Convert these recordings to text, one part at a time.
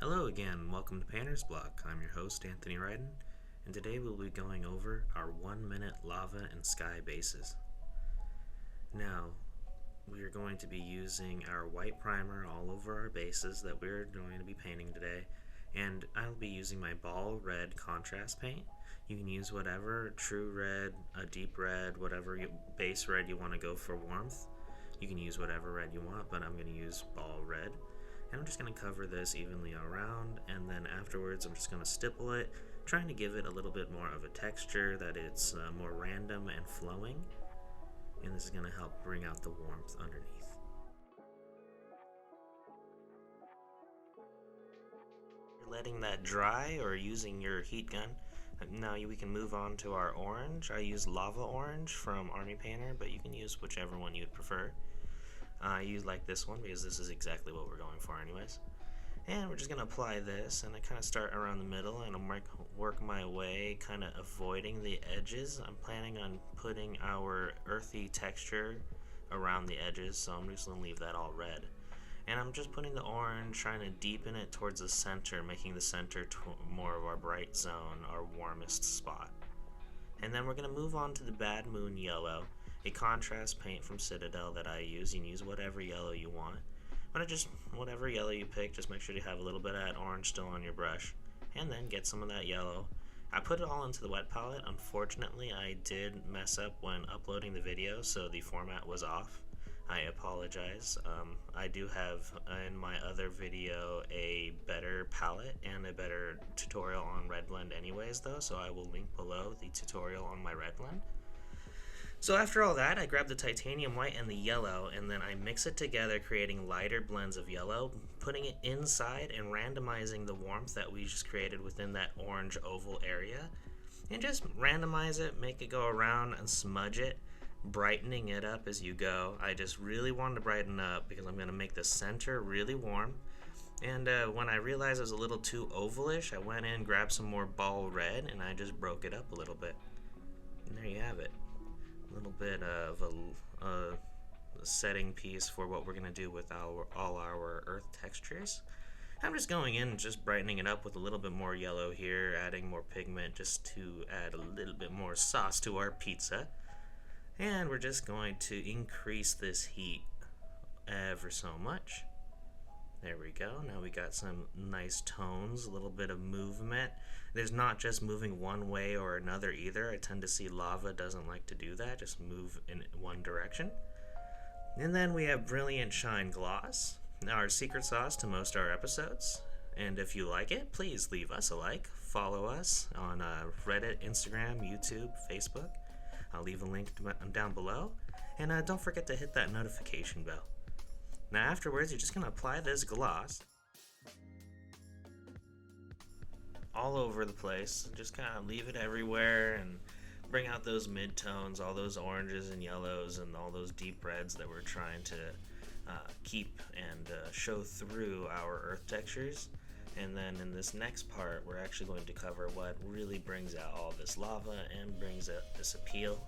Hello again, welcome to Paintersblock. I'm your host, Anthony Ryden, and today we'll be going over our 1-minute lava and sky bases. Now, we are going to be using our white primer all over our bases that we're going to be painting today, and I'll be using my Baal red contrast paint. You can use whatever, true red, a deep red, whatever base red you want to go for warmth. You can use whatever red you want, but I'm going to use Baal red. And I'm just going to cover this evenly around, and then afterwards I'm just going to stipple it, trying to give it a little bit more of a texture that it's more random and flowing, and this is going to help bring out the warmth underneath. You're letting that dry or using your heat gun. Now we can move on to our orange. I use Lava Orange from Army Painter, but you can use whichever one you'd prefer. I use like this one because this is exactly what we're going for anyways. And we're just going to apply this, and I kind of start around the middle and I'll work my way kind of avoiding the edges. I'm planning on putting our earthy texture around the edges, so I'm just going to leave that all red. And I'm just putting the orange, trying to deepen it towards the center, making the center more of our bright zone, our warmest spot. And then we're going to move on to the Bad Moon Yellow, a contrast paint from Citadel that I use. You can use whatever yellow you want. But whatever yellow you pick, just make sure you have a little bit of that orange still on your brush. And then get some of that yellow. I put it all into the wet palette. Unfortunately, I did mess up when uploading the video, so the format was off. I apologize. I do have in my other video a better palette and a better tutorial on red blend anyways though, so I will link below the tutorial on my red blend. So after all that, I grab the titanium white and the yellow, and then I mix it together, creating lighter blends of yellow, putting it inside and randomizing the warmth that we just created within that orange oval area. And just randomize it, make it go around and smudge it, brightening it up as you go. I just really wanted to brighten up because I'm going to make the center really warm. And when I realized it was a little too ovalish, I went in, grabbed some more Baal red, and I just broke it up a little bit. And there you have it. A little bit of a setting piece for what we're going to do with all our earth textures. I'm just going in and just brightening it up with a little bit more yellow here, adding more pigment just to add a little bit more sauce to our pizza. And we're just going to increase this heat ever so much. There we go. Now we got some nice tones, a little bit of movement. There's not just moving one way or another either. I tend to see lava doesn't like to do that, just move in one direction. And then we have Brilliant Shine Gloss, our secret sauce to most of our episodes. And if you like it, please leave us a like. Follow us on Reddit, Instagram, YouTube, Facebook. I'll leave a link down below. And don't forget to hit that notification bell. Now afterwards, you're just going to apply this gloss all over the place. Just kind of leave it everywhere and bring out those mid-tones, all those oranges and yellows and all those deep reds that we're trying to keep and show through our earth textures. And then in this next part, we're actually going to cover what really brings out all this lava and brings out this appeal.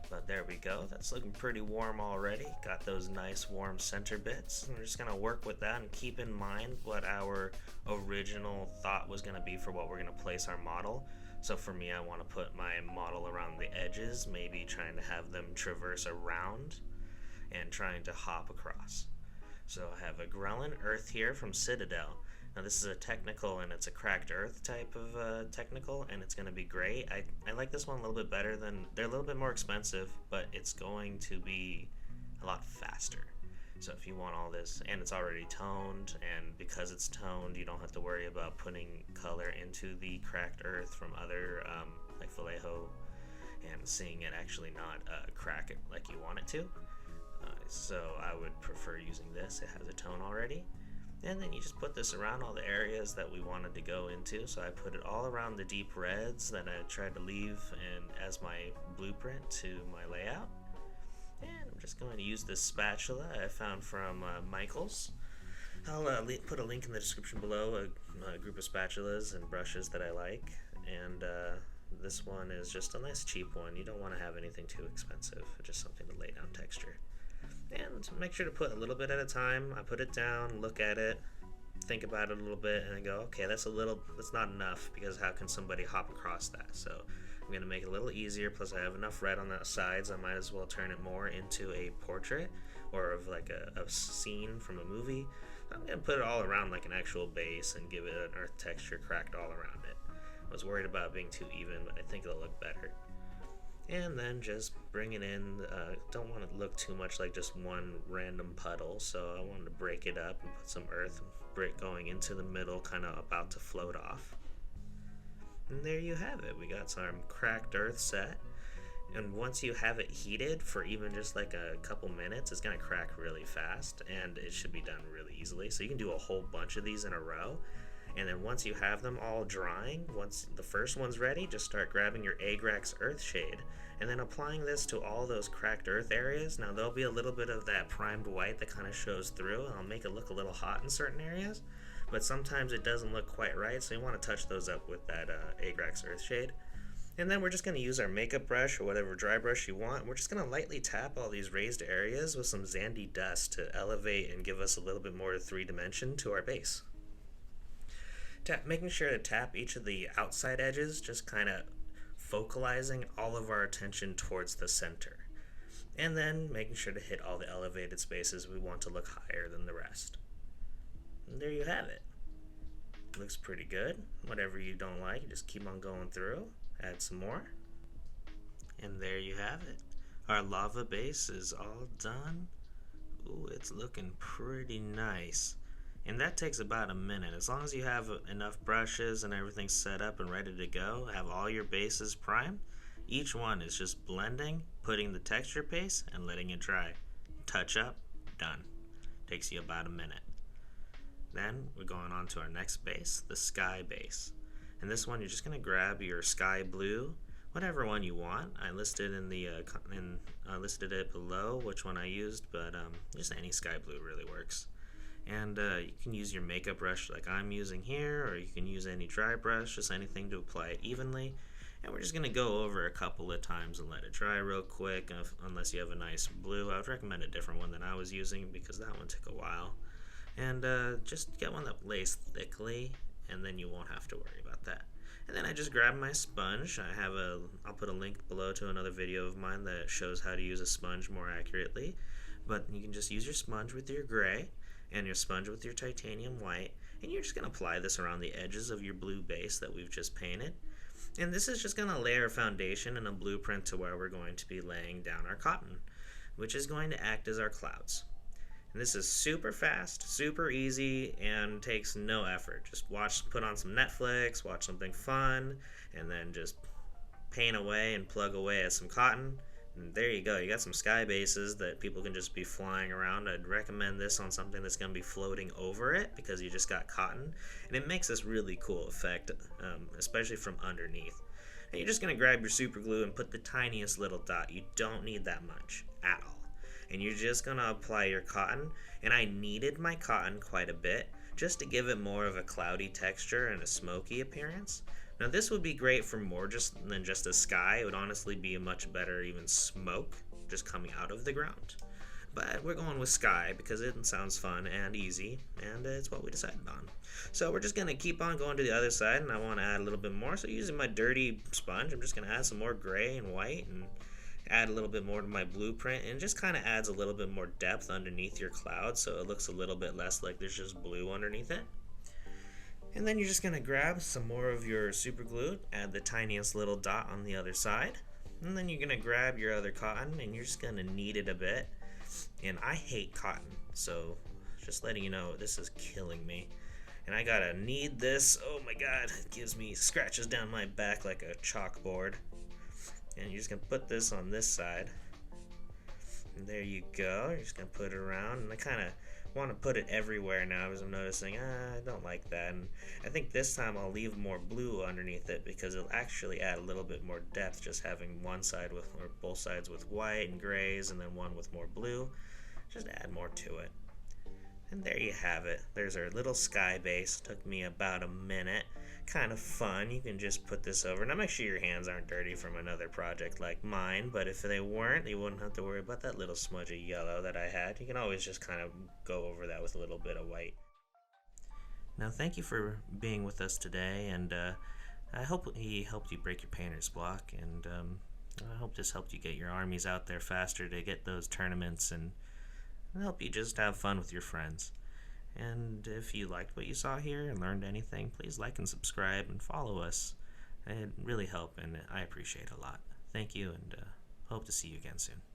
But there we go, that's looking pretty warm already. Got those nice warm center bits. And we're just gonna work with that and keep in mind what our original thought was gonna be for what we're gonna place our model. So for me, I wanna put my model around the edges, maybe trying to have them traverse around and trying to hop across. So I have Agrellan Earth here from Citadel. Now this is a technical and it's a cracked earth type of technical, and it's going to be great. I like this one a little bit better than, they're a little bit more expensive, but it's going to be a lot faster. So if you want all this, and it's already toned, and because it's toned, you don't have to worry about putting color into the cracked earth from other, like Vallejo, and seeing it actually not crack it like you want it to. So I would prefer using this. It has a tone already. And then you just put this around all the areas that we wanted to go into. So I put it all around the deep reds that I tried to leave and as my blueprint to my layout. And I'm just going to use this spatula I found from Michael's. I'll put a link in the description below, a group of spatulas and brushes that I like. And this one is just a nice cheap one. You don't want to have anything too expensive, just something to lay down texture. And make sure to put a little bit at a time. I put it down, look at it, think about it a little bit and I go, okay, that's not enough, because how can somebody hop across that? So I'm going to make it a little easier, plus I have enough red on the sides, I might as well turn it more into a portrait, or of like a scene from a movie. I'm going to put it all around like an actual base and give it an earth texture cracked all around it. I was worried about being too even, but I think it'll look better. And then just bring it in. Don't want it to look too much like just one random puddle, so I wanted to break it up and put some earth brick going into the middle, kind of about to float off. And there you have it. We got some cracked earth set. And once you have it heated for even just like a couple minutes, it's going to crack really fast, and it should be done really easily. So you can do a whole bunch of these in a row. And then once you have them all drying, once the first one's ready, just start grabbing your Agrax Earth Shade and then applying this to all those cracked earth areas. Now there'll be a little bit of that primed white that kind of shows through, and I'll make it look a little hot in certain areas, but sometimes it doesn't look quite right, so you want to touch those up with that Agrax Earth Shade. And then we're just going to use our makeup brush or whatever dry brush you want. We're just going to lightly tap all these raised areas with some Zandy dust to elevate and give us a little bit more three-dimension to our base. Making sure to tap each of the outside edges, just kind of focalizing all of our attention towards the center. And then making sure to hit all the elevated spaces we want to look higher than the rest. And there you have it. Looks pretty good. Whatever you don't like, you just keep on going through. Add some more. And there you have it. Our lava base is all done. Ooh, it's looking pretty nice. And that takes about a minute. As long as you have enough brushes and everything set up and ready to go, have all your bases primed, each one is just blending, putting the texture paste, and letting it dry. Touch up, done. Takes you about a minute. Then we're going on to our next base, the sky base. And this one, you're just going to grab your sky blue, whatever one you want. I listed listed it below which one I used, but just any sky blue really works. And you can use your makeup brush like I'm using here, or you can use any dry brush, just anything to apply it evenly. And we're just going to go over a couple of times and let it dry real quick, unless you have a nice blue. I would recommend a different one than I was using, because that one took a while. And just get one that lays thickly, and then you won't have to worry about that. And then I just grab my sponge. I'll put a link below to another video of mine that shows how to use a sponge more accurately. But you can just use your sponge with your gray and your sponge with your titanium white, and you're just going to apply this around the edges of your blue base that we've just painted. And this is just going to lay our foundation and a blueprint to where we're going to be laying down our cotton, which is going to act as our clouds. And this is super fast, super easy, and takes no effort. Just put on some Netflix, watch something fun, and then just paint away and plug away at some cotton. And there you go. You got some sky bases that people can just be flying around. I'd recommend this on something that's going to be floating over it, because you just got cotton. And it makes this really cool effect, especially from underneath. And you're just going to grab your super glue and put the tiniest little dot. You don't need that much at all. And you're just going to apply your cotton. And I kneaded my cotton quite a bit just to give it more of a cloudy texture and a smoky appearance. Now this would be great for more than just a sky. It would honestly be a much better even smoke just coming out of the ground. But we're going with sky because it sounds fun and easy, and it's what we decided on. So we're just going to keep on going to the other side, and I want to add a little bit more. So using my dirty sponge, I'm just going to add some more gray and white and add a little bit more to my blueprint, and just kind of adds a little bit more depth underneath your cloud, so it looks a little bit less like there's just blue underneath it. And then you're just going to grab some more of your super glue, add the tiniest little dot on the other side, and then you're going to grab your other cotton and you're just going to knead it a bit. And I hate cotton, so just letting you know, this is killing me. And I gotta knead this. Oh my god, it gives me scratches down my back like a chalkboard. And you're just going to put this on this side. And there you go. You're just going to put it around. And I kind of want to put it everywhere now because I'm noticing, I don't like that. And I think this time I'll leave more blue underneath it because it'll actually add a little bit more depth just having one side with, or both sides with white and grays and then one with more blue. Just add more to it. And there you have it. There's our little sky base. Took me about a minute. Kind of fun. You can just put this over. Now make sure your hands aren't dirty from another project like mine, but if they weren't, you wouldn't have to worry about that little smudge of yellow that I had. You can always just kind of go over that with a little bit of white. Now, thank you for being with us today, and I hope he helped you break your painter's block, and I hope this helped you get your armies out there faster to get those tournaments and help you just have fun with your friends. And if you liked what you saw here and learned anything, please like and subscribe and follow us. It'd really help, and I appreciate it a lot. Thank you, and hope to see you again soon.